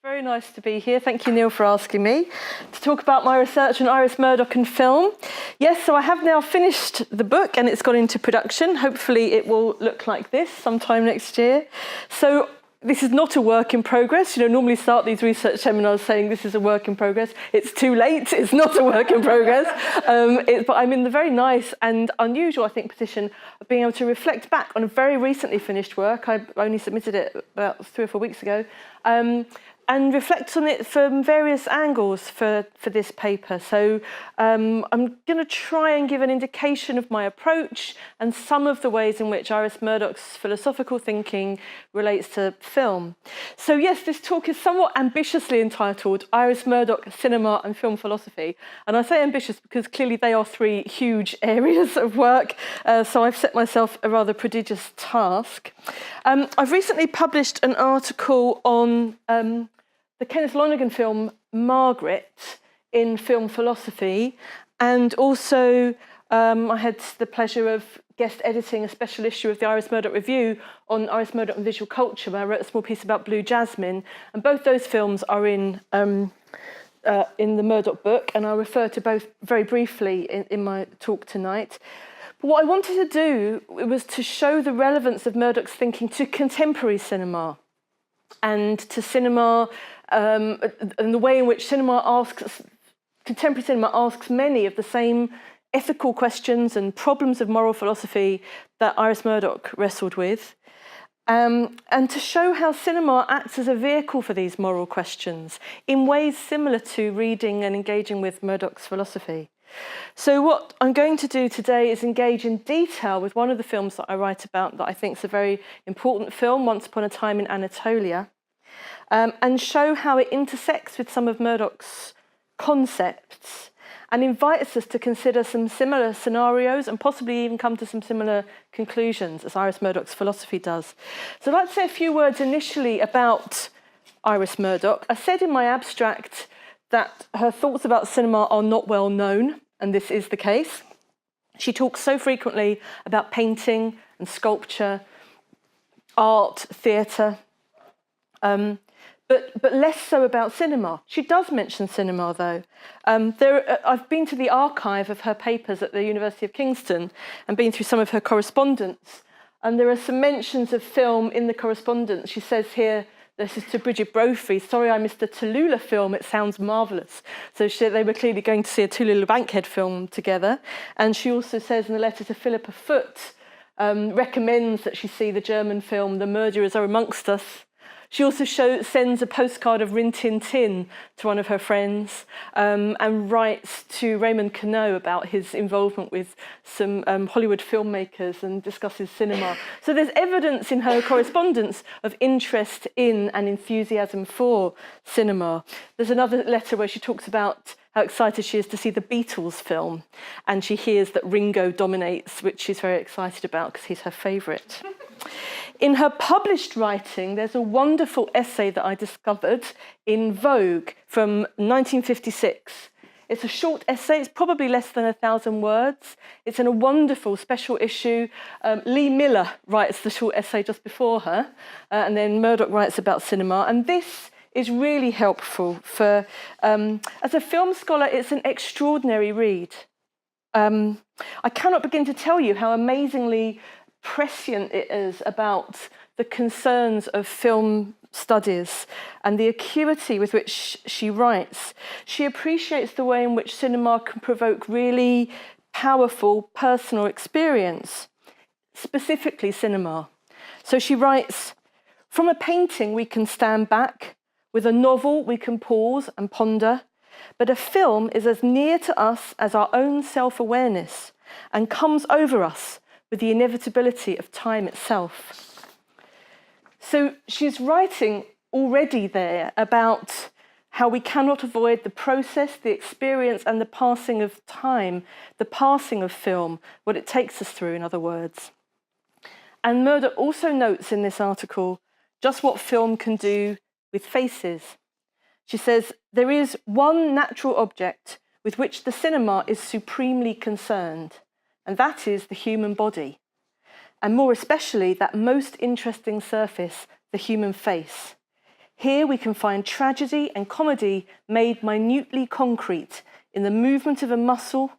Very nice to be here. Thank you, Neil, for asking me to talk about my research on Iris Murdoch and film. Yes, so I have now finished the book and it's gone into production. Hopefully it will look like this sometime next year. So this is not a work in progress. You know, normally start these research seminars saying this is a work in progress. It's too late. It's not a work in progress. But I'm in the very nice and unusual, I think, position of being able to reflect back on a very recently finished work. I only submitted it about 3 or 4 weeks ago. And reflect on it from various angles for this paper. So I'm going to try and give an indication of my approach and some of the ways in which Iris Murdoch's philosophical thinking relates to film. So yes, this talk is somewhat ambitiously entitled Iris Murdoch, Cinema and Film Philosophy. And I say ambitious because clearly they are 3 huge areas of work. So I've set myself a rather prodigious task. I've recently published an article on the Kenneth Lonergan film Margaret in film philosophy, and also I had the pleasure of guest editing a special issue of the Iris Murdoch Review on Iris Murdoch and visual culture, where I wrote a small piece about Blue Jasmine, and both those films are in the Murdoch book, and I'll refer to both very briefly in my talk tonight. But what I wanted to do was to show the relevance of Murdoch's thinking to contemporary cinema and to cinema and the way in which contemporary cinema asks many of the same ethical questions and problems of moral philosophy that Iris Murdoch wrestled with, and to show how cinema acts as a vehicle for these moral questions in ways similar to reading and engaging with Murdoch's philosophy. So what I'm going to do today is engage in detail with one of the films that I write about that I think is a very important film, Once Upon a Time in Anatolia, and show how it intersects with some of Murdoch's concepts and invites us to consider some similar scenarios and possibly even come to some similar conclusions as Iris Murdoch's philosophy does. So I'd like to say a few words initially about Iris Murdoch. I said in my abstract that her thoughts about cinema are not well known, and this is the case. She talks so frequently about painting and sculpture, art, theatre, but less so about cinema. She does mention cinema, though. I've been to the archive of her papers at the University of Kingston and been through some of her correspondence, and there are some mentions of film in the correspondence. She says here, this is to Bridget Brophy, sorry I missed the Tallulah film, it sounds marvellous. So they were clearly going to see a Tallulah Bankhead film together. And she also says in a letter to Philippa Foot, recommends that she see the German film The Murderers Are Amongst Us. She also sends a postcard of Rin Tin Tin to one of her friends, and writes to Raymond Queneau about his involvement with some Hollywood filmmakers and discusses cinema. So there's evidence in her correspondence of interest in and enthusiasm for cinema. There's another letter where she talks about how excited she is to see the Beatles film, and she hears that Ringo dominates, which she's very excited about because he's her favourite. In her published writing, there's a wonderful essay that I discovered in Vogue from 1956. It's a short essay, it's probably less than 1,000 words. It's in a wonderful special issue. Lee Miller writes the short essay just before her, and then Murdoch writes about cinema. And this is really helpful for, as a film scholar, it's an extraordinary read. I cannot begin to tell you how amazingly prescient it is about the concerns of film studies and the acuity with which she writes. She appreciates the way in which cinema can provoke really powerful personal experience, specifically cinema. So she writes, from a painting we can stand back, with a novel we can pause and ponder, but a film is as near to us as our own self-awareness and comes over us with the inevitability of time itself. So she's writing already there about how we cannot avoid the process, the experience, and the passing of time, the passing of film, what it takes us through, in other words. And Murdoch also notes in this article just what film can do with faces. She says, there is one natural object with which the cinema is supremely concerned, and that is the human body, and more especially that most interesting surface, the human face. Here we can find tragedy and comedy made minutely concrete in the movement of a muscle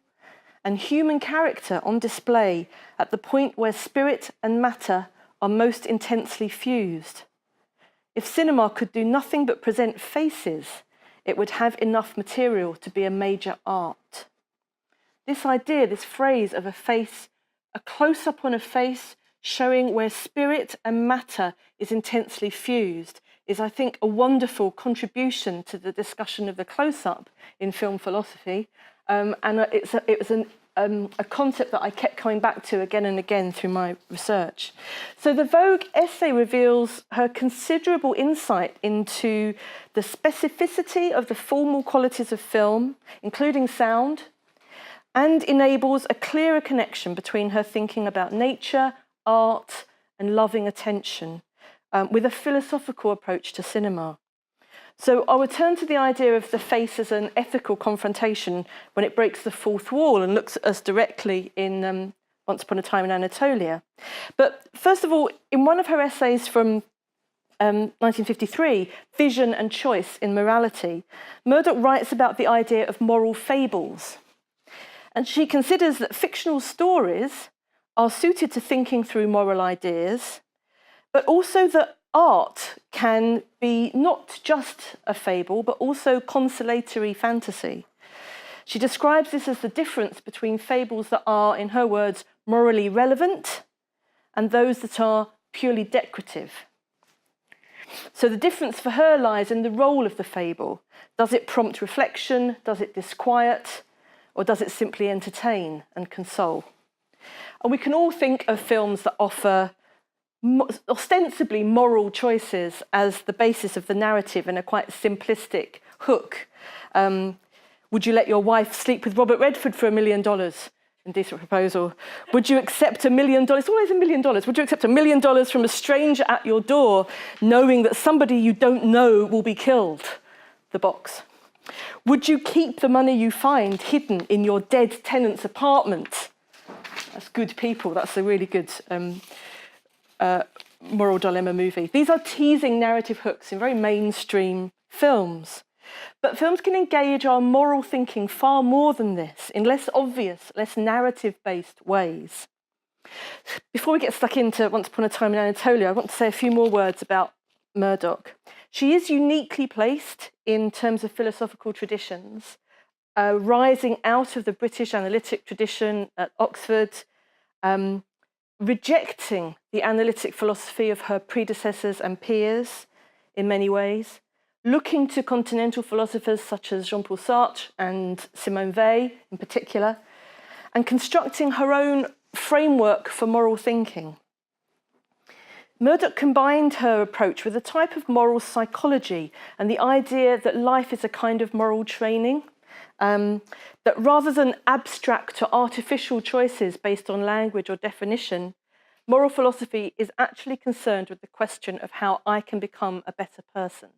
and human character on display at the point where spirit and matter are most intensely fused. If cinema could do nothing but present faces, it would have enough material to be a major art. This idea, this phrase of a face, a close-up on a face showing where spirit and matter is intensely fused, is, I think, a wonderful contribution to the discussion of the close-up in film philosophy. And it was a concept that I kept coming back to again and again through my research. So the Vogue essay reveals her considerable insight into the specificity of the formal qualities of film, including sound, and enables a clearer connection between her thinking about nature, art, and loving attention, with a philosophical approach to cinema. So I'll return to the idea of the face as an ethical confrontation when it breaks the fourth wall and looks at us directly in Once Upon a Time in Anatolia. But first of all, in one of her essays from 1953, Vision and Choice in Morality, Murdoch writes about the idea of moral fables. And she considers that fictional stories are suited to thinking through moral ideas, but also that art can be not just a fable, but also consolatory fantasy. She describes this as the difference between fables that are, in her words, morally relevant and those that are purely decorative. So the difference for her lies in the role of the fable. Does it prompt reflection? Does it disquiet? Or does it simply entertain and console? And we can all think of films that offer ostensibly moral choices as the basis of the narrative in a quite simplistic hook. Would you let your wife sleep with Robert Redford for $1 million? Indecent proposal. Would you accept $1 million? It's always $1 million. Would you accept $1 million from a stranger at your door, knowing that somebody you don't know will be killed? The box. Would you keep the money you find hidden in your dead tenant's apartment? That's Good People. That's a really good moral dilemma movie. These are teasing narrative hooks in very mainstream films. But films can engage our moral thinking far more than this, in less obvious, less narrative-based ways. Before we get stuck into Once Upon a Time in Anatolia, I want to say a few more words about Murdoch. She is uniquely placed in terms of philosophical traditions, rising out of the British analytic tradition at Oxford, rejecting the analytic philosophy of her predecessors and peers in many ways, looking to continental philosophers such as Jean-Paul Sartre and Simone Weil in particular, and constructing her own framework for moral thinking. Murdoch combined her approach with a type of moral psychology and the idea that life is a kind of moral training, that rather than abstract or artificial choices based on language or definition, moral philosophy is actually concerned with the question of how I can become a better person.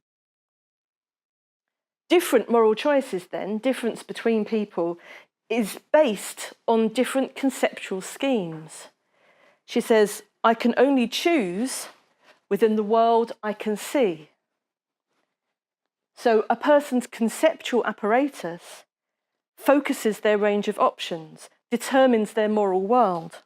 Different moral choices, then, difference between people, is based on different conceptual schemes. She says, I can only choose within the world I can see. So a person's conceptual apparatus focuses their range of options, determines their moral world.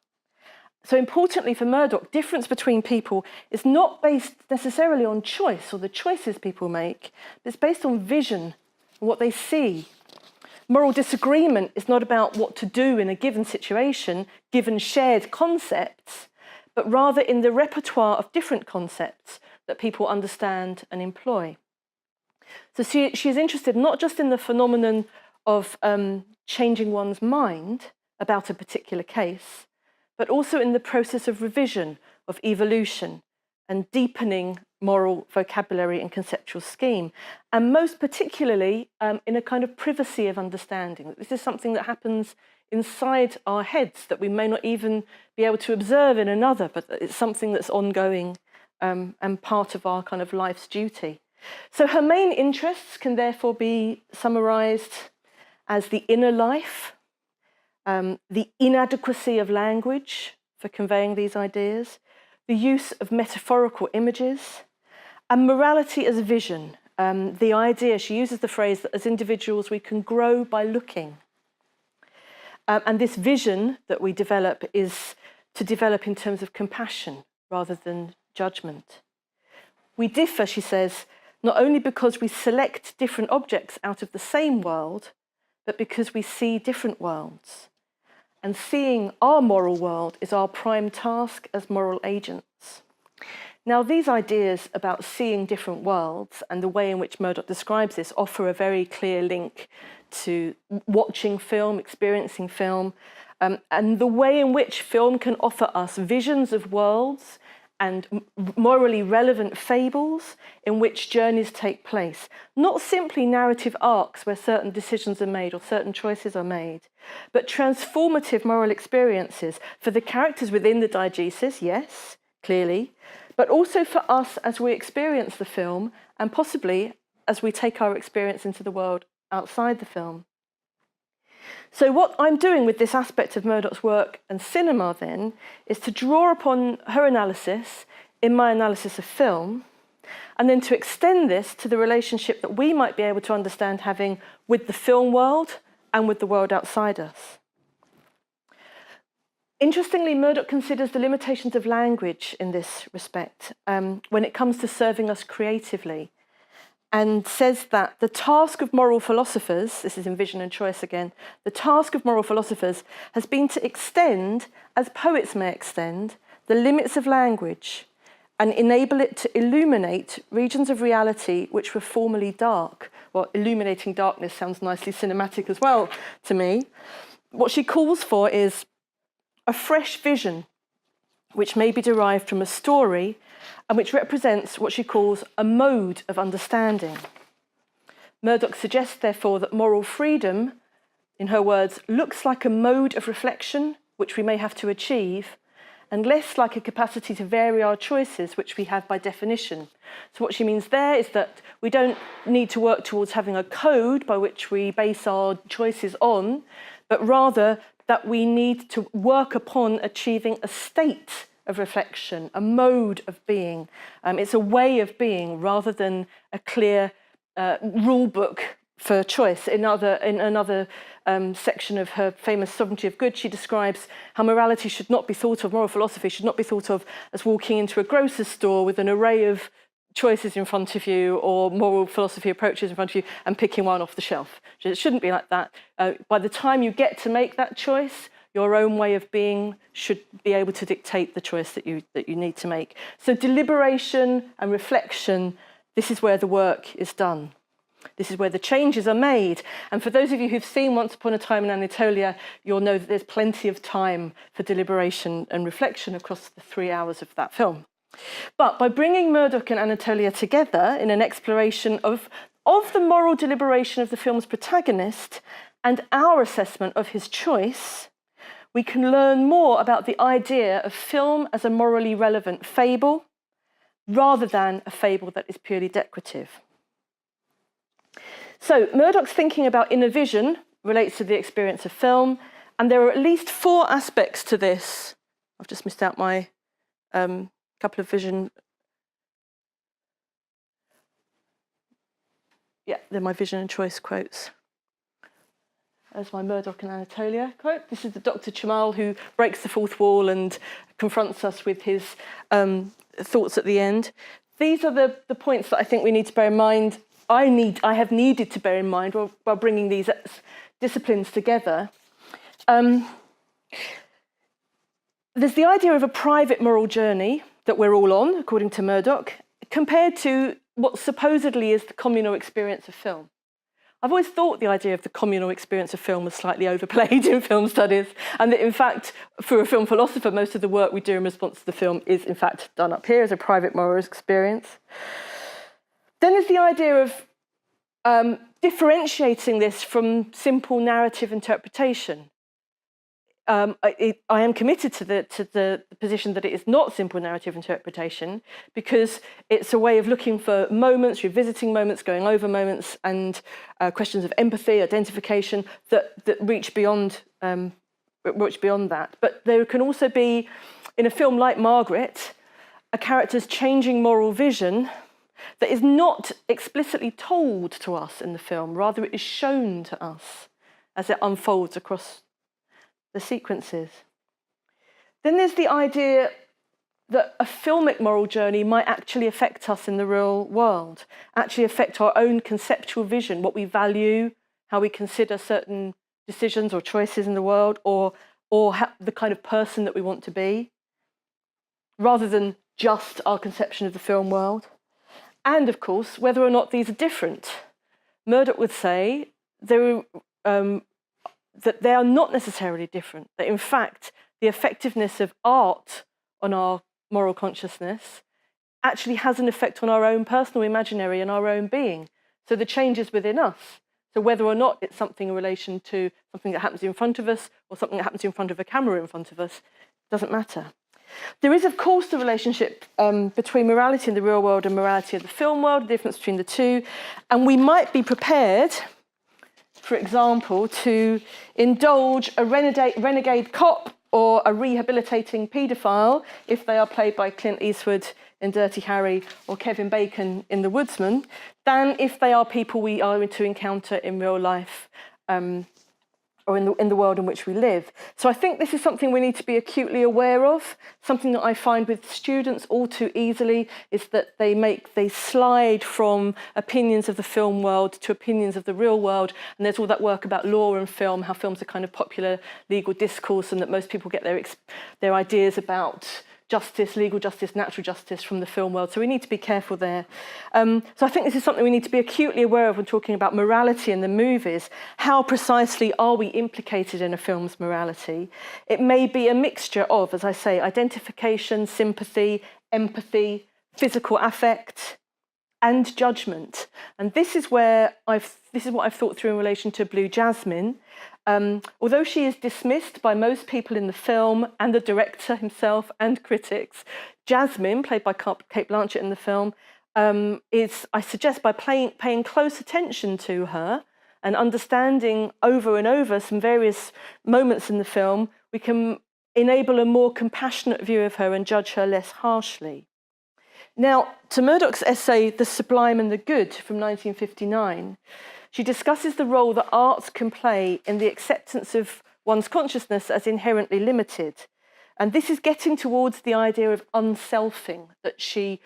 So importantly for Murdoch, difference between people is not based necessarily on choice or the choices people make, but it's based on vision and what they see. Moral disagreement is not about what to do in a given situation, given shared concepts, but rather in the repertoire of different concepts that people understand and employ. So she is interested not just in the phenomenon of changing one's mind about a particular case, but also in the process of revision, of evolution, and deepening moral vocabulary and conceptual scheme. And most particularly in a kind of privacy of understanding. This is something that happens inside our heads that we may not even be able to observe in another, but it's something that's ongoing and part of our kind of life's duty. So her main interests can therefore be summarised as the inner life, the inadequacy of language for conveying these ideas, the use of metaphorical images, and morality as vision. The idea, she uses the phrase that as individuals we can grow by looking. And this vision that we develop is to develop in terms of compassion rather than judgment. We differ, she says, not only because we select different objects out of the same world, but because we see different worlds. And seeing our moral world is our prime task as moral agents. Now, these ideas about seeing different worlds and the way in which Murdoch describes this offer a very clear link to watching film, experiencing film, and the way in which film can offer us visions of worlds and morally relevant fables in which journeys take place. Not simply narrative arcs where certain decisions are made or certain choices are made, but transformative moral experiences for the characters within the diegesis, yes, clearly, but also for us as we experience the film and possibly as we take our experience into the world outside the film. So what I'm doing with this aspect of Murdoch's work and cinema then is to draw upon her analysis in my analysis of film, and then to extend this to the relationship that we might be able to understand having with the film world and with the world outside us. Interestingly, Murdoch considers the limitations of language in this respect when it comes to serving us creatively, and says that the task of moral philosophers, this is in Vision and Choice again, the task of moral philosophers has been to extend, as poets may extend, the limits of language and enable it to illuminate regions of reality which were formerly dark. Well, illuminating darkness sounds nicely cinematic as well to me. What she calls for is a fresh vision which may be derived from a story and which represents what she calls a mode of understanding. Murdoch suggests, therefore, that moral freedom, in her words, looks like a mode of reflection which we may have to achieve, and less like a capacity to vary our choices, which we have by definition. So what she means there is that we don't need to work towards having a code by which we base our choices on, but rather that we need to work upon achieving a state of reflection, a mode of being. It's a way of being rather than a clear rule book for choice. In another section of her famous Sovereignty of Good, she describes how morality should not be thought of, moral philosophy should not be thought of as walking into a grocer's store with an array of choices in front of you or moral philosophy approaches in front of you and picking one off the shelf. It shouldn't be like that. By the time you get to make that choice, your own way of being should be able to dictate the choice that you need to make. So deliberation and reflection, this is where the work is done. This is where the changes are made. And for those of you who've seen Once Upon a Time in Anatolia, you'll know that there's plenty of time for deliberation and reflection across the 3 hours of that film. But by bringing Murdoch and Anatolia together in an exploration of the moral deliberation of the film's protagonist and our assessment of his choice, we can learn more about the idea of film as a morally relevant fable rather than a fable that is purely decorative. So Murdoch's thinking about inner vision relates to the experience of film, and there are at least 4 aspects to this. I've just missed out my couple of vision. Yeah, they're my Vision and Choice quotes. There's my Murdoch and Anatolia quote. This is the Dr. Chamal who breaks the fourth wall and confronts us with his thoughts at the end. These are the points that I think we need to bear in mind. I have needed to bear in mind while bringing these disciplines together. There's the idea of a private moral journey that we're all on, according to Murdoch, compared to what supposedly is the communal experience of film. I've always thought the idea of the communal experience of film was slightly overplayed in film studies, and that in fact, for a film philosopher, most of the work we do in response to the film is in fact done up here as a private moral experience. Then there's the idea of differentiating this from simple narrative interpretation. I am committed to the position that it is not simple narrative interpretation, because it's a way of looking for moments, revisiting moments, going over moments, and questions of empathy, identification that reach beyond that. But there can also be, in a film like Margaret, a character's changing moral vision that is not explicitly told to us in the film, rather it is shown to us as it unfolds across the sequences. Then there's the idea that a filmic moral journey might actually affect us in the real world, actually affect our own conceptual vision, what we value, how we consider certain decisions or choices in the world, or the kind of person that we want to be, rather than just our conception of the film world. And of course, whether or not these are different. Murdoch would say that they are not necessarily different, that in fact, the effectiveness of art on our moral consciousness actually has an effect on our own personal imaginary and our own being. So the changes within us. So whether or not it's something in relation to something that happens in front of us or something that happens in front of a camera in front of us, doesn't matter. There is, of course, the relationship between morality in the real world and morality of the film world, the difference between the two. And we might be prepared, for example, to indulge a renegade cop or a rehabilitating paedophile if they are played by Clint Eastwood in Dirty Harry or Kevin Bacon in The Woodsman, than if they are people we are to encounter in real life or in the world in which we live. So I think this is something we need to be acutely aware of. Something that I find with students all too easily is that they slide from opinions of the film world to opinions of the real world. And there's all that work about law and film, how films are kind of popular legal discourse, and that most people get their ideas about justice, legal justice, natural justice from the film world. So we need to be careful there. So I think this is something we need to be acutely aware of when talking about morality in the movies. How precisely are we implicated in a film's morality? It may be a mixture of, as I say, identification, sympathy, empathy, physical affect, and judgment. And this is what I've thought through in relation to Blue Jasmine. Although she is dismissed by most people in the film and the director himself and critics, Jasmine, played by Cate Blanchett in the film, is, I suggest, by paying close attention to her and understanding over and over some various moments in the film, we can enable a more compassionate view of her and judge her less harshly. Now, to Murdoch's essay, The Sublime and the Good, from 1959, she discusses the role that art can play in the acceptance of one's consciousness as inherently limited. And this is getting towards the idea of unselfing that she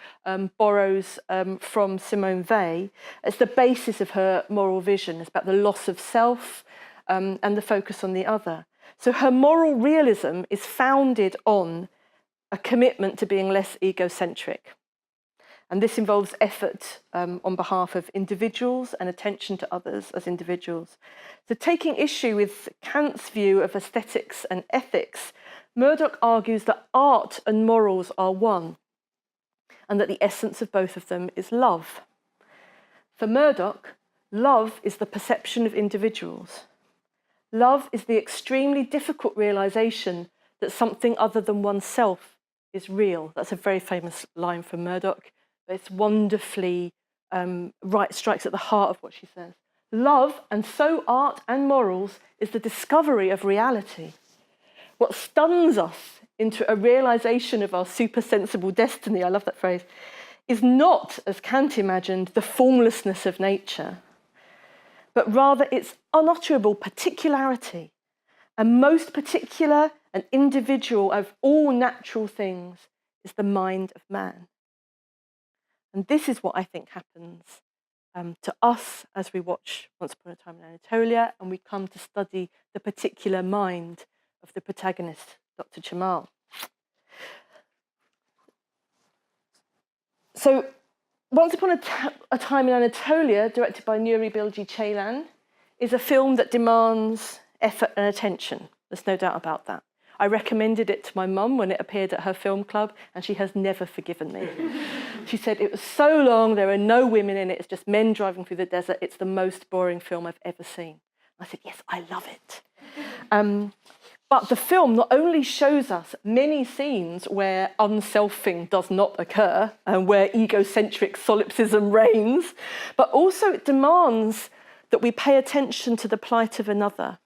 borrows from Simone Weil as the basis of her moral vision. It's about the loss of self and the focus on the other. So her moral realism is founded on a commitment to being less egocentric. And this involves effort on behalf of individuals and attention to others as individuals. So taking issue with Kant's view of aesthetics and ethics, Murdoch argues that art and morals are one, and that the essence of both of them is love. For Murdoch, love is the perception of individuals. Love is the extremely difficult realisation that something other than oneself is real. That's a very famous line from Murdoch. It's wonderfully strikes at the heart of what she says. Love, and so art and morals, is the discovery of reality. What stuns us into a realisation of our supersensible destiny, I love that phrase, is not, as Kant imagined, the formlessness of nature, but rather its unutterable particularity, and most particular and individual of all natural things is the mind of man. And this is what I think happens to us as we watch Once Upon a Time in Anatolia, and we come to study the particular mind of the protagonist, Dr. Jamal. So, Once Upon a Time in Anatolia, directed by Nuri Bilge Ceylan, is a film that demands effort and attention. There's no doubt about that. I recommended it to my mum when it appeared at her film club, and she has never forgiven me. She said it was so long, there are no women in it, it's just men driving through the desert, it's the most boring film I've ever seen. I said, yes, I love it. But the film not only shows us many scenes where unselfing does not occur and where egocentric solipsism reigns, but also it demands that we pay attention to the plight of another.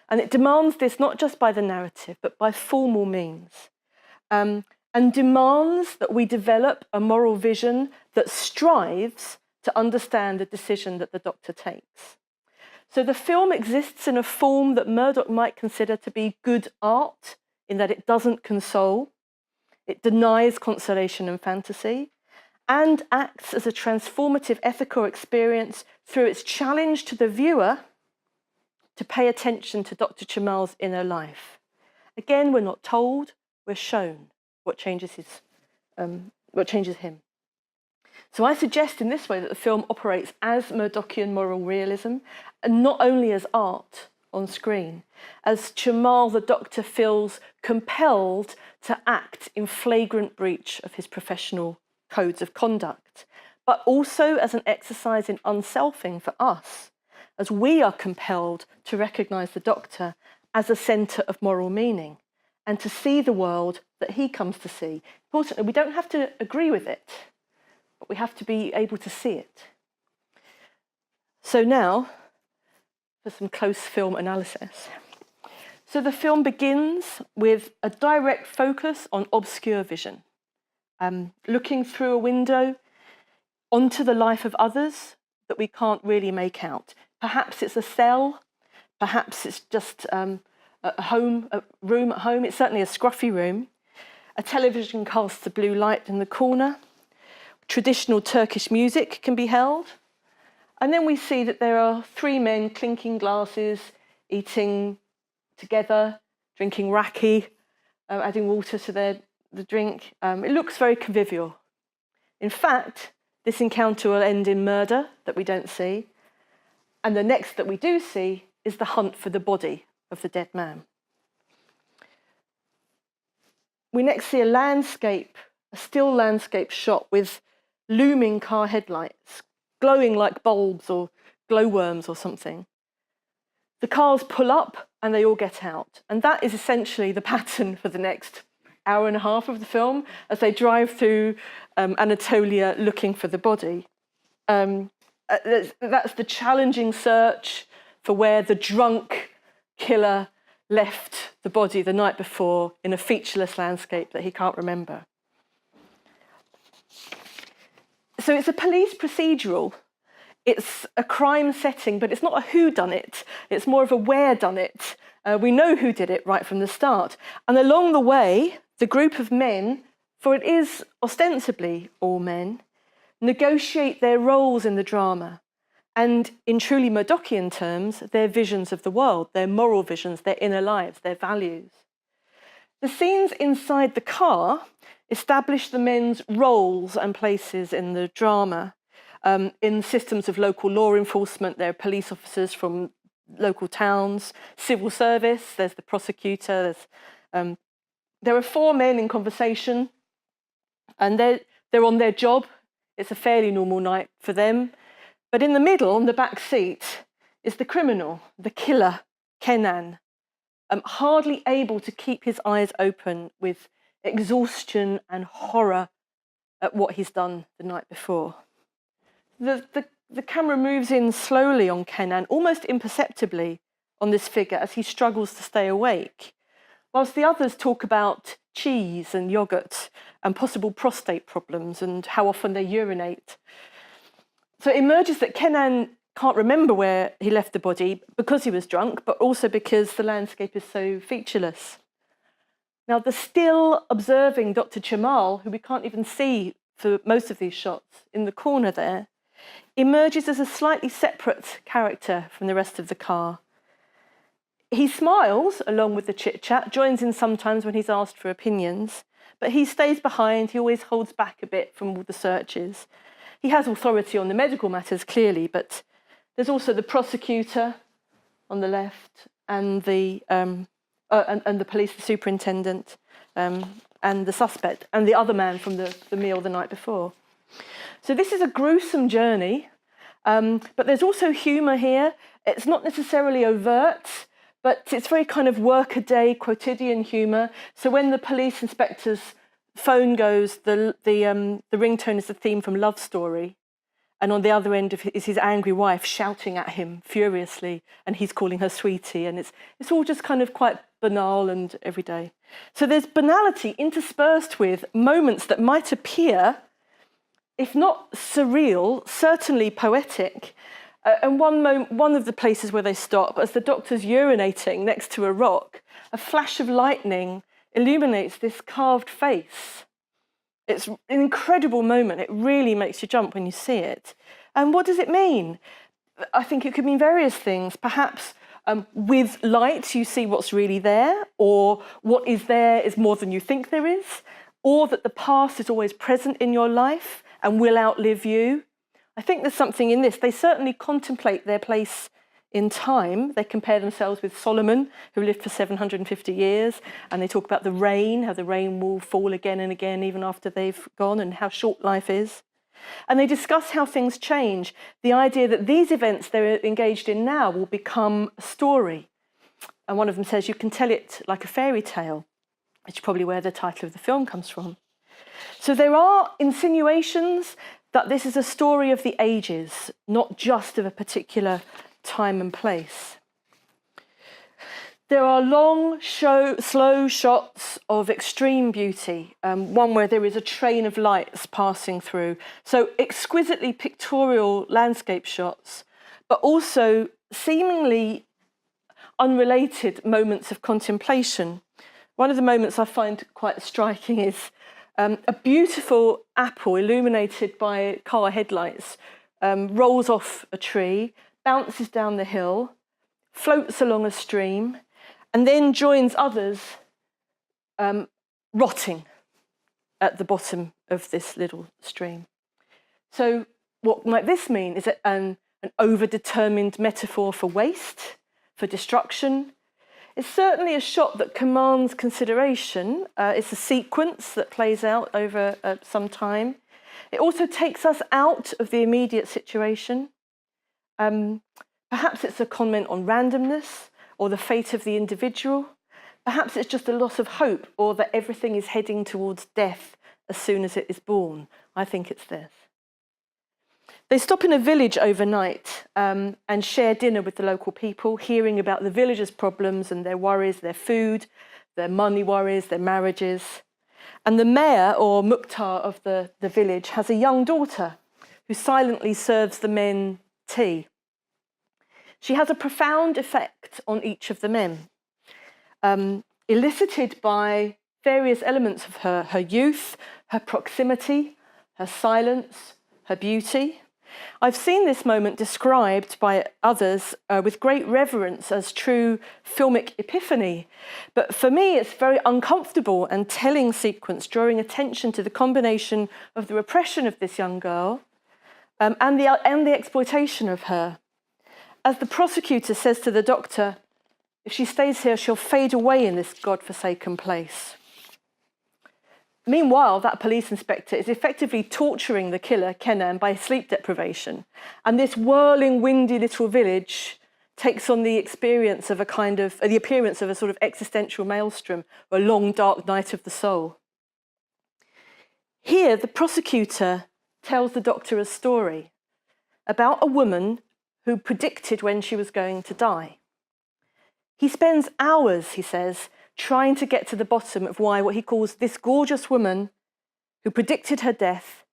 And it demands this not just by the narrative, but by formal means. And and demands that we develop a moral vision that strives to understand the decision that the doctor takes. So the film exists in a form that Murdoch might consider to be good art, in that it doesn't console, it denies consolation and fantasy, and acts as a transformative ethical experience through its challenge to the viewer to pay attention to Dr. Chamal's inner life. Again, we're not told, we're shown what changes him. So I suggest in this way that the film operates as Murdochian moral realism, and not only as art on screen, as Chamal the doctor feels compelled to act in flagrant breach of his professional codes of conduct, but also as an exercise in unselfing for us, as we are compelled to recognise the doctor as a centre of moral meaning and to see the world that he comes to see. Importantly, we don't have to agree with it, but we have to be able to see it. So now, for some close film analysis. So the film begins with a direct focus on obscure vision, looking through a window onto the life of others that we can't really make out. Perhaps it's a cell, perhaps it's just a room at home. It's certainly a scruffy room. A television casts a blue light in the corner. Traditional Turkish music can be held. And then we see that there are three men clinking glasses, eating together, drinking raki, adding water to the drink. It looks very convivial. In fact, this encounter will end in murder that we don't see. And the next that we do see is the hunt for the body of the dead man. We next see a still landscape shot with looming car headlights, glowing like bulbs or glowworms or something. The cars pull up and they all get out. And that is essentially the pattern for the next hour and a half of the film as they drive through Anatolia looking for the body. That's the challenging search for where the drunk killer left the body the night before in a featureless landscape that he can't remember. So it's a police procedural. It's a crime setting, but it's not a whodunit. It's more of a wheredunit. We know who did it right from the start. And along the way, the group of men, for it is ostensibly all men, negotiate their roles in the drama. And in truly Murdochian terms, their visions of the world, their moral visions, their inner lives, their values. The scenes inside the car establish the men's roles and places in the drama. In systems of local law enforcement, there are police officers from local towns, civil service, there's the prosecutor, there are four men in conversation, and they're on their job. It's a fairly normal night for them. But in the middle, on the back seat, is the criminal, the killer, Kenan, hardly able to keep his eyes open with exhaustion and horror at what he's done the night before. The camera moves in slowly on Kenan, almost imperceptibly on this figure as he struggles to stay awake, whilst the others talk about cheese and yoghurt and possible prostate problems and how often they urinate. So it emerges that Kenan can't remember where he left the body because he was drunk, but also because the landscape is so featureless. Now, the still observing Dr. Chamal, who we can't even see for most of these shots, in the corner there, emerges as a slightly separate character from the rest of the car. He smiles along with the chit-chat, joins in sometimes when he's asked for opinions, but he stays behind. He always holds back a bit from all the searches. He has authority on the medical matters, clearly, but there's also the prosecutor on the left and the police, the superintendent, and the suspect, and the other man from the meal the night before. So this is a gruesome journey, but there's also humour here. It's not necessarily overt, but it's very kind of workaday, quotidian humour. So when the police inspector's phone goes, the ringtone is the theme from Love Story, and on the other end is his angry wife shouting at him furiously, and he's calling her sweetie, and it's all just kind of quite banal and everyday. So there's banality interspersed with moments that might appear, if not surreal, certainly poetic. And one of the places where they stop, as the doctor's urinating next to a rock, a flash of lightning illuminates this carved face. It's an incredible moment. It really makes you jump when you see it. And what does it mean? I think it could mean various things. Perhaps with light, you see what's really there, or what is there is more than you think there is, or that the past is always present in your life and will outlive you. I think there's something in this. They certainly contemplate their place in time. They compare themselves with Solomon, who lived for 750 years, and they talk about the rain, how the rain will fall again and again even after they've gone, and how short life is. And they discuss how things change, the idea that these events they're engaged in now will become a story. And one of them says, you can tell it like a fairy tale, which is probably where the title of the film comes from. So there are insinuations that this is a story of the ages, not just of a particular time and place. There are long, slow shots of extreme beauty, one where there is a train of lights passing through. So exquisitely pictorial landscape shots, but also seemingly unrelated moments of contemplation. One of the moments I find quite striking is a beautiful apple illuminated by car headlights rolls off a tree, bounces down the hill, floats along a stream, and then joins others rotting at the bottom of this little stream. So what might this mean? Is it an overdetermined metaphor for waste, for destruction? It's certainly a shot that commands consideration. It's a sequence that plays out over some time. It also takes us out of the immediate situation. Perhaps it's a comment on randomness, or the fate of the individual. Perhaps it's just a loss of hope, or that everything is heading towards death as soon as it is born. I think it's this. They stop in a village overnight and share dinner with the local people, hearing about the villagers' problems and their worries, their food, their money worries, their marriages. And the mayor, or Mukhtar of the village, has a young daughter who silently serves the men tea. She has a profound effect on each of the men, elicited by various elements of her youth, her proximity, her silence, her beauty. I've seen this moment described by others with great reverence as true filmic epiphany, but for me it's a very uncomfortable and telling sequence, drawing attention to the combination of the repression of this young girl and the exploitation of her. As the prosecutor says to the doctor, if she stays here, she'll fade away in this godforsaken place. Meanwhile, that police inspector is effectively torturing the killer, Kenan, by sleep deprivation. And this whirling, windy little village takes on the appearance of a sort of existential maelstrom, or a long, dark night of the soul. Here, the prosecutor tells the doctor a story about a woman who predicted when she was going to die. He spends hours, he says, trying to get to the bottom of why what he calls this gorgeous woman who predicted her death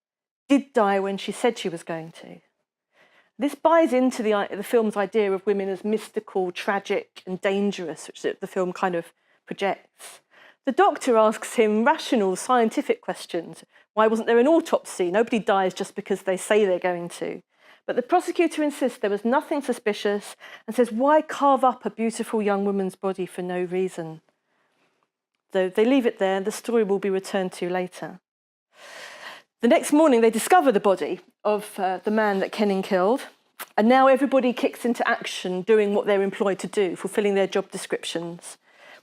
did die when she said she was going to. This buys into the film's idea of women as mystical, tragic and dangerous, which the film kind of projects. The doctor asks him rational, scientific questions. Why wasn't there an autopsy? Nobody dies just because they say they're going to. But the prosecutor insists there was nothing suspicious and says, why carve up a beautiful young woman's body for no reason? So they leave it there, and the story will be returned to later. The next morning, they discover the body of the man that Kenan killed, and now everybody kicks into action, doing what they're employed to do, fulfilling their job descriptions.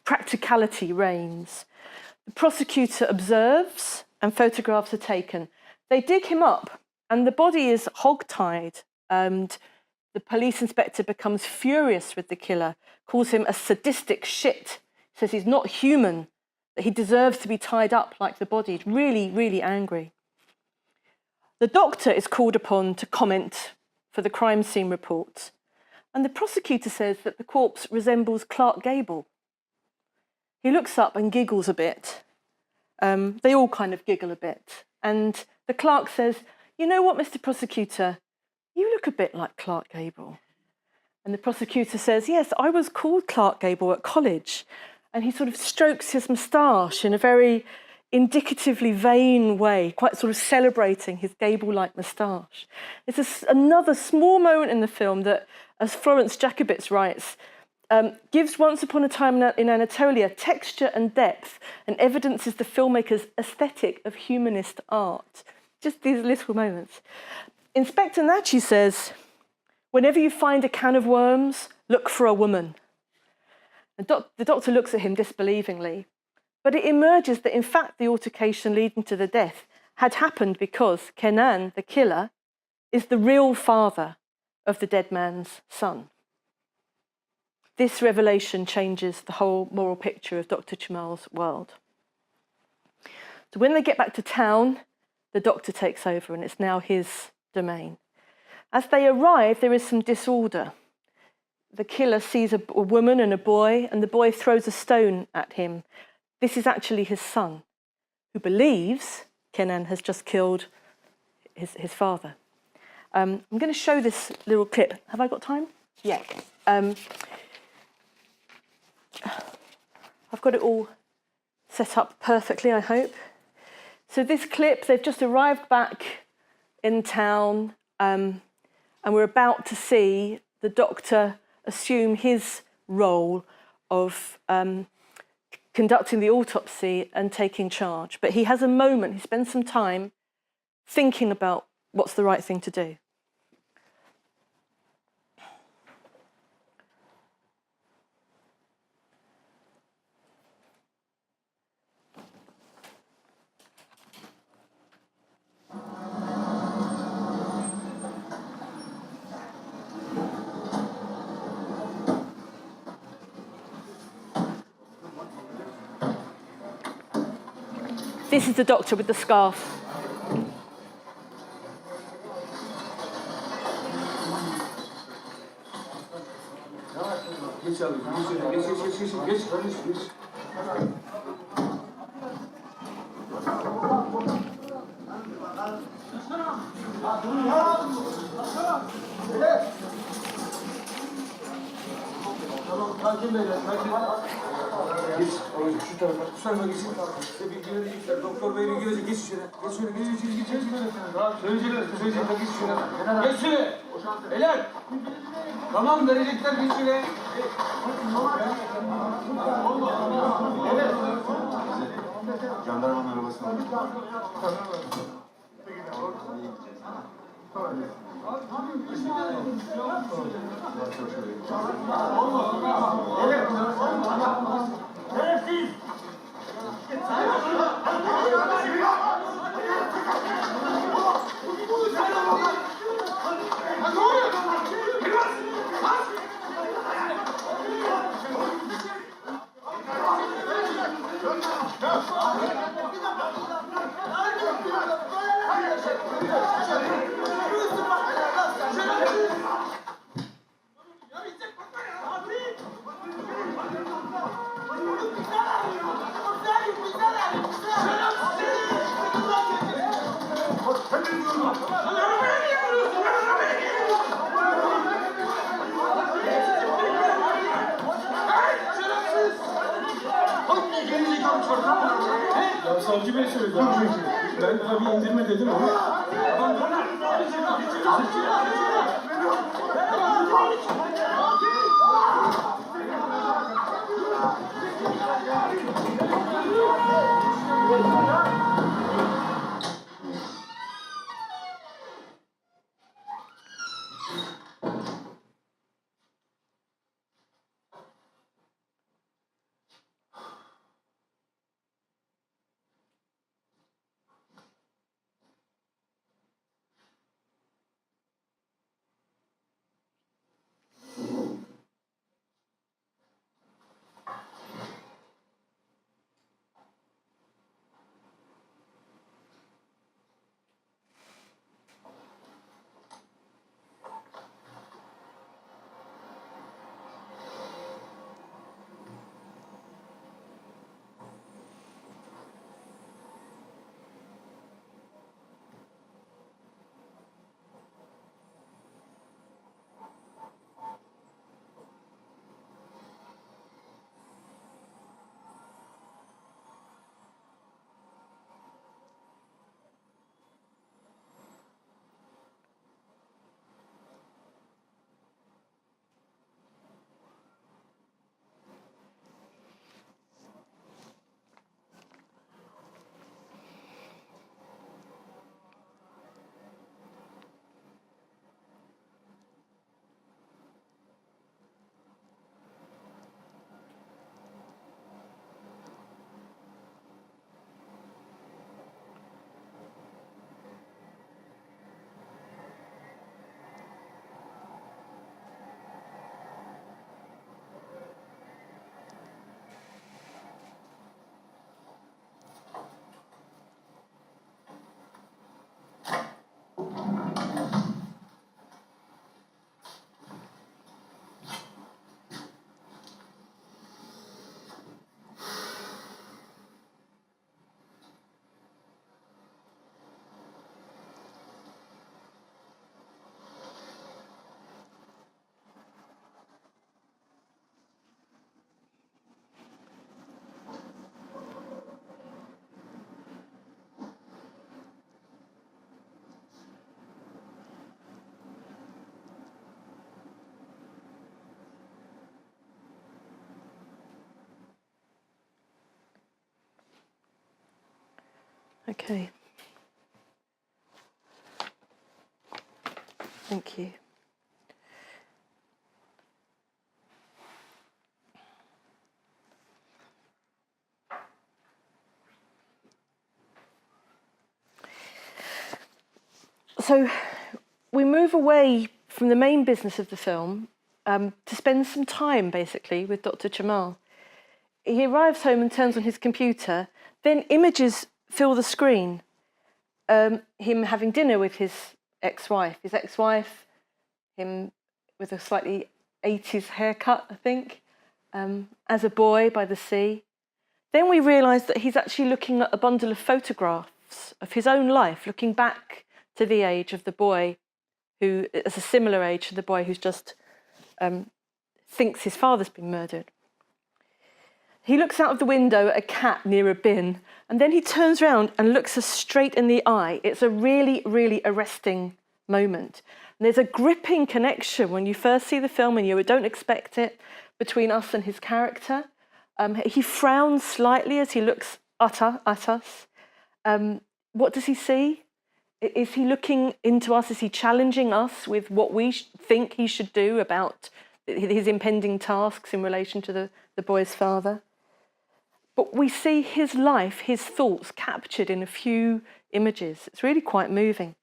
Practicality reigns. The prosecutor observes, and photographs are taken. They dig him up, and the body is hog-tied, and the police inspector becomes furious with the killer, calls him a sadistic shit, says he's not human, that he deserves to be tied up like the body. He's really, really angry. The doctor is called upon to comment for the crime scene report, and the prosecutor says that the corpse resembles Clark Gable. he looks up and giggles a bit. They all kind of giggle a bit. And the clerk says, "You know what, Mr. Prosecutor? You look a bit like Clark Gable." And the prosecutor says, "Yes, I was called Clark Gable at college." And he sort of strokes his moustache in a very indicatively vain way, quite sort of celebrating his Gable-like moustache. It's another small moment in the film that, as Florence Jacobitz writes, gives Once Upon a Time in Anatolia texture and depth and evidences the filmmaker's aesthetic of humanist art. Just these little moments. Inspector Nachi says, "Whenever you find a can of worms, look for a woman." And the doctor looks at him disbelievingly, but it emerges that in fact the altercation leading to the death had happened because Kenan, the killer, is the real father of the dead man's son. This revelation changes the whole moral picture of Dr. Chamal's world. So when they get back to town, the doctor takes over and it's now his domain. As they arrive, there is some disorder. The killer sees a woman and a boy, and the boy throws a stone at him. This is actually his son, who believes Kenan has just killed his father. I'm going to show this little clip. Have I got time? Yeah. I've got it all set up perfectly, I hope. So this clip, they've just arrived back in town, and we're about to see the doctor assume his role of conducting the autopsy and taking charge. But he has a moment, he spends some time thinking about what's the right thing to do. This is the doctor with the scarf. Geç, ablacığım şu tarafa. Şu tarafa geçin. Bilgileri yükler. Doktor bey bilgileri geç içeri. Geç şöyle, geç. Söyleyecekler, geç şöyle. Geç şöyle. Beyler. Tamam, verecekler, geç şöyle. Evet. Jandarmanın arabasına alın. Şerefsiz! Ya savcı bey söyledi. Ben tabii indirme dedim ama. Okay. Thank you. So we move away from the main business of the film to spend some time, basically, with Dr. Jamal. He arrives home and turns on his computer. Then images fill the screen. Him having dinner with his ex-wife, him with a slightly 80s haircut, I think, as a boy by the sea. Then we realise that he's actually looking at a bundle of photographs of his own life, looking back to the age of the boy who is a similar age to the boy who's just thinks his father's been murdered. He looks out of the window at a cat near a bin, and then he turns around and looks us straight in the eye. It's a really, really arresting moment. And there's a gripping connection when you first see the film and you don't expect it between us and his character. He frowns slightly as he looks at us. What does he see? Is he looking into us? Is he challenging us with what we think he should do about his impending tasks in relation to the boy's father? But we see his life, his thoughts captured in a few images. It's really quite moving.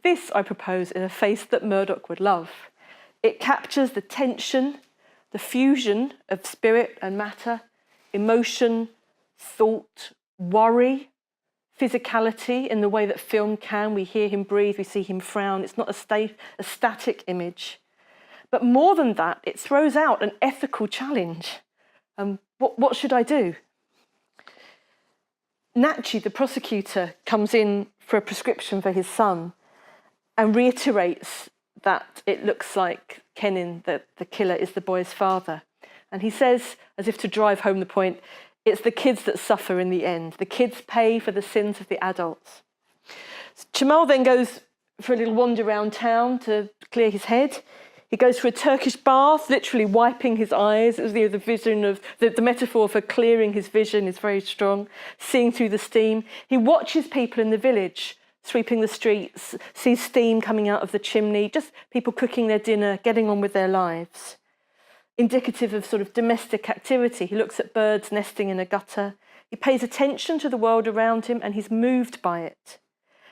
This, I propose, is a face that Murdoch would love. It captures the tension, the fusion of spirit and matter, emotion, thought, worry, physicality in the way that film can. We hear him breathe, we see him frown. It's not a static image. But more than that, it throws out an ethical challenge. What should I do? Nachi, the prosecutor, comes in for a prescription for his son and reiterates that it looks like Kenin, the killer, is the boy's father. And he says, as if to drive home the point, it's the kids that suffer in the end. The kids pay for the sins of the adults. Jamal then goes for a little wander around town to clear his head. He goes for a Turkish bath, literally wiping his eyes. It was the vision of the metaphor for clearing his vision is very strong, seeing through the steam. He watches people in the village sweeping the streets, sees steam coming out of the chimney, just people cooking their dinner, getting on with their lives. Indicative of sort of domestic activity. He looks at birds nesting in a gutter. He pays attention to the world around him and he's moved by it.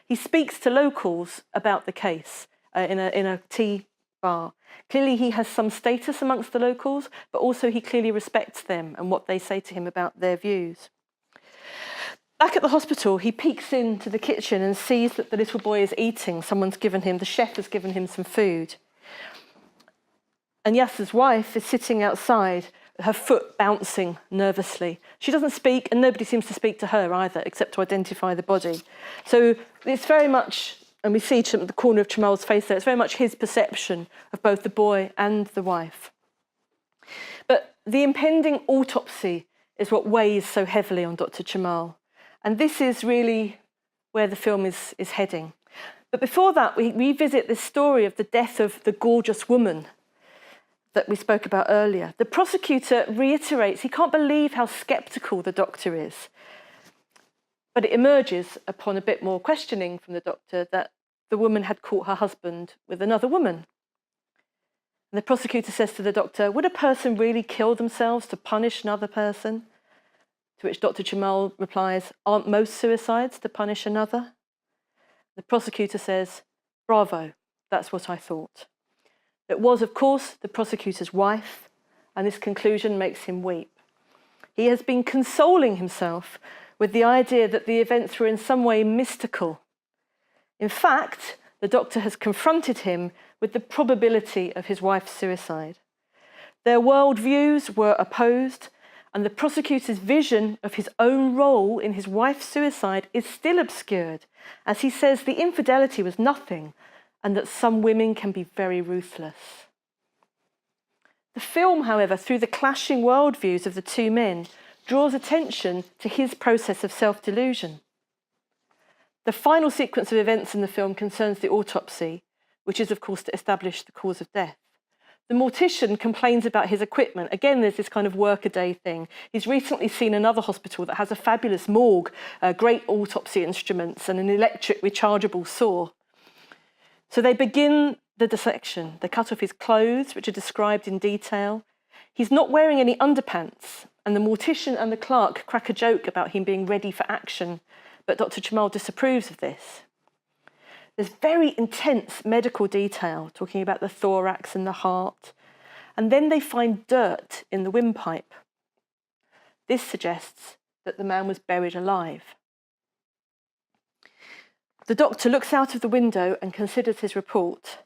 He speaks to locals about the case in a tea bar. Clearly he has some status amongst the locals, but also he clearly respects them and what they say to him about their views. Back at the hospital, he peeks into the kitchen and sees that the little boy is eating. The chef has given him some food. And Yasser's wife is sitting outside, her foot bouncing nervously. She doesn't speak, and nobody seems to speak to her either, except to identify the body. So it's very much, and we see the corner of Jamal's face there, it's very much his perception of both the boy and the wife. But the impending autopsy is what weighs so heavily on Dr. Jamal. And this is really where the film is heading. But before that, we revisit this story of the death of the gorgeous woman that we spoke about earlier. The prosecutor reiterates he can't believe how sceptical the doctor is. But it emerges upon a bit more questioning from the doctor that the woman had caught her husband with another woman. And the prosecutor says to the doctor, would a person really kill themselves to punish another person? To which Dr. Jamal replies, aren't most suicides to punish another? The prosecutor says, bravo, that's what I thought. It was, of course, the prosecutor's wife, and this conclusion makes him weep. He has been consoling himself with the idea that the events were in some way mystical. In fact, the doctor has confronted him with the probability of his wife's suicide. Their worldviews were opposed, and the prosecutor's vision of his own role in his wife's suicide is still obscured, as he says the infidelity was nothing, and that some women can be very ruthless. The film, however, through the clashing worldviews of the two men, draws attention to his process of self-delusion. The final sequence of events in the film concerns the autopsy, which is, of course, to establish the cause of death. The mortician complains about his equipment. Again, there's this kind of workaday thing. He's recently seen another hospital that has a fabulous morgue, great autopsy instruments, and an electric rechargeable saw. So they begin the dissection. They cut off his clothes, which are described in detail. He's not wearing any underpants, and the mortician and the clerk crack a joke about him being ready for action, but Dr. Jamal disapproves of this. There's very intense medical detail, talking about the thorax and the heart, and then they find dirt in the windpipe. This suggests that the man was buried alive. The doctor looks out of the window and considers his report,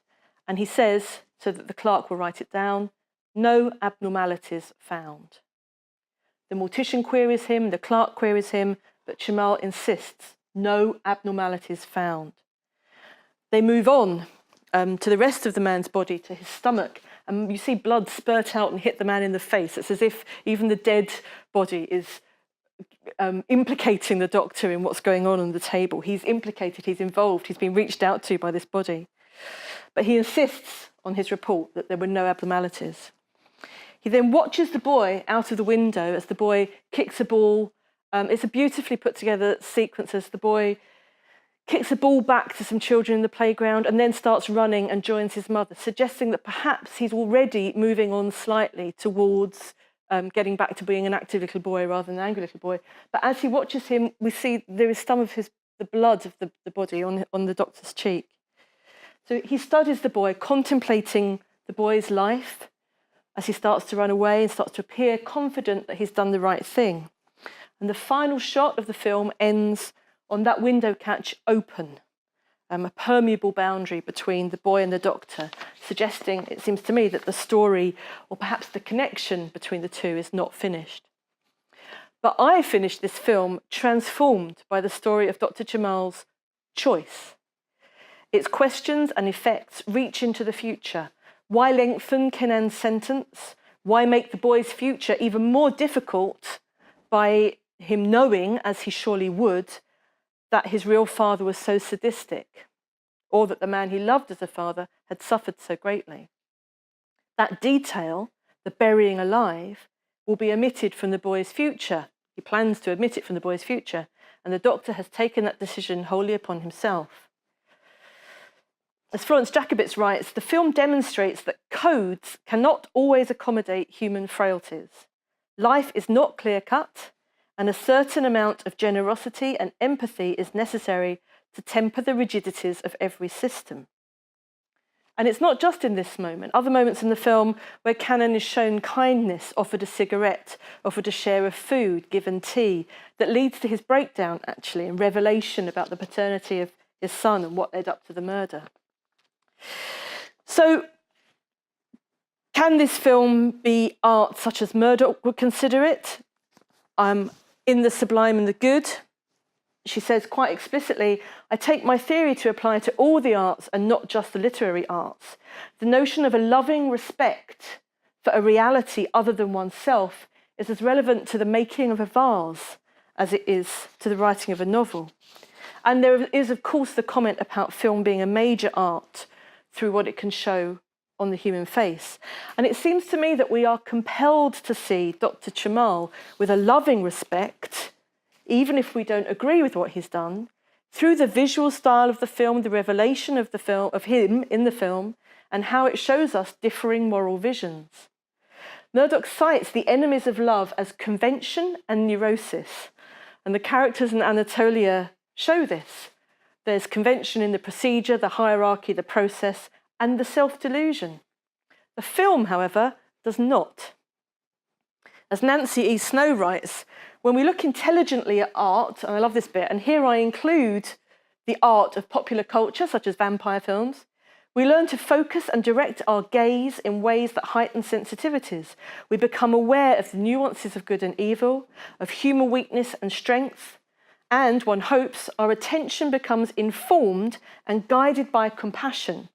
and he says, so that the clerk will write it down, no abnormalities found. The mortician queries him, the clerk queries him, but Jamal insists, no abnormalities found. They move on to the rest of the man's body, to his stomach, and you see blood spurt out and hit the man in the face. It's as if even the dead body is implicating the doctor in what's going on the table. He's implicated, he's involved, he's been reached out to by this body. But he insists on his report that there were no abnormalities. He then watches the boy out of the window as the boy kicks a ball. It's a beautifully put together sequence as the boy kicks a ball back to some children in the playground and then starts running and joins his mother, suggesting that perhaps he's already moving on slightly towards getting back to being an active little boy rather than an angry little boy. But as he watches him, we see there is some of the blood of the body on the doctor's cheek. So he studies the boy, contemplating the boy's life as he starts to run away and starts to appear confident that he's done the right thing. And the final shot of the film ends on that window catch open, a permeable boundary between the boy and the doctor, suggesting, it seems to me, that the story, or perhaps the connection between the two, is not finished. But I finished this film transformed by the story of Dr. Jamal's choice. Its questions and effects reach into the future. Why lengthen Kenan's sentence? Why make the boy's future even more difficult by him knowing, as he surely would, that his real father was so sadistic, or that the man he loved as a father had suffered so greatly? That detail, the burying alive, will be omitted from the boy's future. He plans to omit it from the boy's future, and the doctor has taken that decision wholly upon himself. As Florence Jacobitz writes, the film demonstrates that codes cannot always accommodate human frailties. Life is not clear-cut, and a certain amount of generosity and empathy is necessary to temper the rigidities of every system. And it's not just in this moment. Other moments in the film where Canon is shown kindness, offered a cigarette, offered a share of food, given tea, that leads to his breakdown, actually, and revelation about the paternity of his son and what led up to the murder. So, can this film be art such as Murdoch would consider it? In The Sublime and the Good, she says quite explicitly, I take my theory to apply to all the arts and not just the literary arts. The notion of a loving respect for a reality other than oneself is as relevant to the making of a vase as it is to the writing of a novel. And there is, of course, the comment about film being a major art through what it can show on the human face. And it seems to me that we are compelled to see Dr. Jamal with a loving respect, even if we don't agree with what he's done, through the visual style of the film, the revelation of the film, of him in the film, and how it shows us differing moral visions. Murdoch cites the enemies of love as convention and neurosis, and the characters in Anatolia show this. There's convention in the procedure, the hierarchy, the process, and the self-delusion. The film, however, does not. As Nancy E. Snow writes, when we look intelligently at art, and I love this bit, and here I include the art of popular culture, such as vampire films, we learn to focus and direct our gaze in ways that heighten sensitivities. We become aware of the nuances of good and evil, of human weakness and strength, and, one hopes, our attention becomes informed and guided by compassion.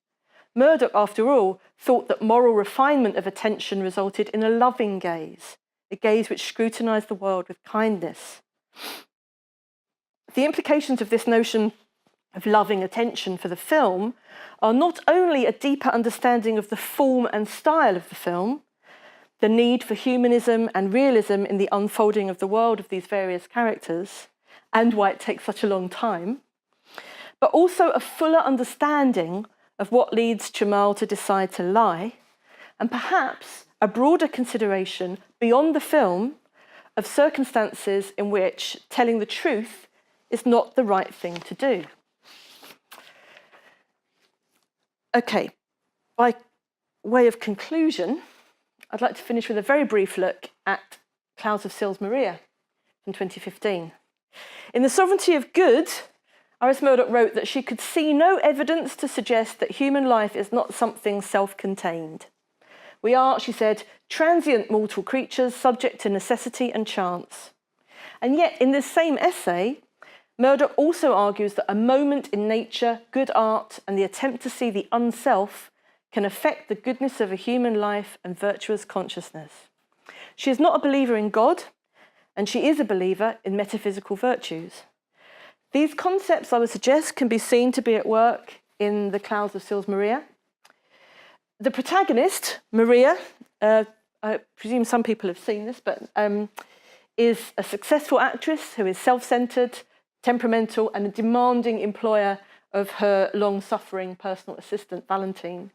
Murdoch, after all, thought that moral refinement of attention resulted in a loving gaze, a gaze which scrutinised the world with kindness. The implications of this notion of loving attention for the film are not only a deeper understanding of the form and style of the film, the need for humanism and realism in the unfolding of the world of these various characters, and why it takes such a long time, but also a fuller understanding of what leads Jamal to decide to lie, and perhaps a broader consideration beyond the film of circumstances in which telling the truth is not the right thing to do. Okay, by way of conclusion, I'd like to finish with a very brief look at Clouds of Sils Maria from 2015. In The Sovereignty of Good, Iris Murdoch wrote that she could see no evidence to suggest that human life is not something self-contained. We are, she said, transient mortal creatures subject to necessity and chance. And yet, in this same essay, Murdoch also argues that a moment in nature, good art, and the attempt to see the unself can affect the goodness of a human life and virtuous consciousness. She is not a believer in God, and she is a believer in metaphysical virtues. These concepts, I would suggest, can be seen to be at work in The Clouds of Sils Maria. The protagonist, Maria, I presume some people have seen this, but is a successful actress who is self-centred, temperamental, and a demanding employer of her long-suffering personal assistant, Valentine.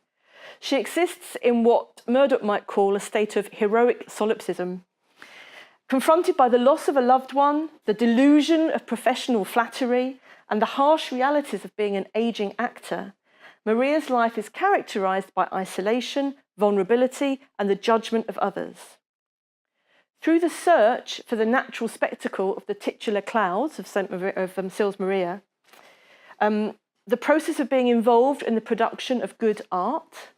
She exists in what Murdoch might call a state of heroic solipsism. Confronted by the loss of a loved one, the delusion of professional flattery, and the harsh realities of being an ageing actor, Maria's life is characterised by isolation, vulnerability, and the judgment of others. Through the search for the natural spectacle of the titular clouds of Sils Maria, the process of being involved in the production of good art,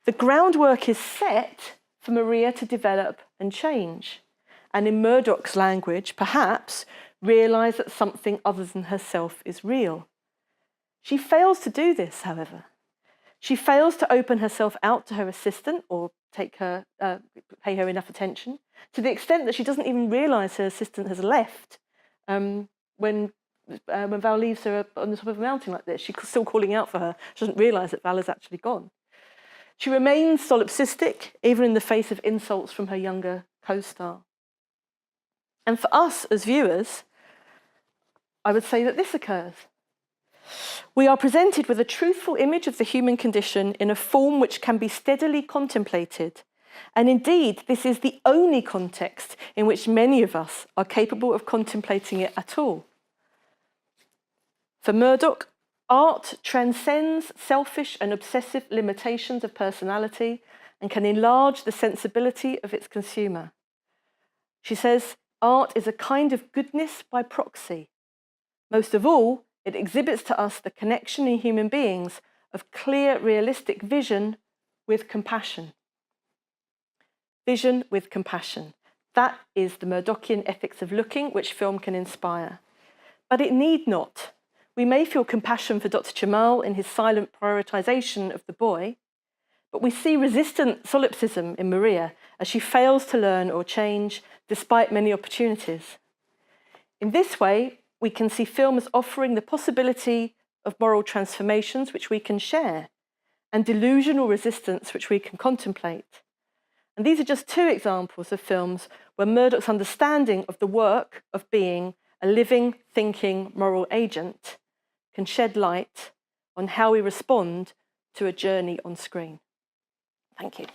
the groundwork is set for Maria to develop and change, and in Murdoch's language, perhaps, realise that something other than herself is real. She fails to do this, however. She fails to open herself out to her assistant or pay her enough attention, to the extent that she doesn't even realise her assistant has left when Val leaves her on the top of a mountain like this. She's still calling out for her. She doesn't realise that Val has actually gone. She remains solipsistic, even in the face of insults from her younger co-star. And for us as viewers, I would say that this occurs. We are presented with a truthful image of the human condition in a form which can be steadily contemplated. And indeed, this is the only context in which many of us are capable of contemplating it at all. For Murdoch, art transcends selfish and obsessive limitations of personality and can enlarge the sensibility of its consumer. She says, art is a kind of goodness by proxy. Most of all, it exhibits to us the connection in human beings of clear, realistic vision with compassion. Vision with compassion. That is the Murdochian ethics of looking, which film can inspire. But it need not. We may feel compassion for Dr. Jamal in his silent prioritisation of the boy, but we see resistant solipsism in Maria as she fails to learn or change despite many opportunities. In this way, we can see film as offering the possibility of moral transformations which we can share, and delusional resistance which we can contemplate. And these are just two examples of films where Murdoch's understanding of the work of being a living, thinking, moral agent can shed light on how we respond to a journey on screen. Thank you.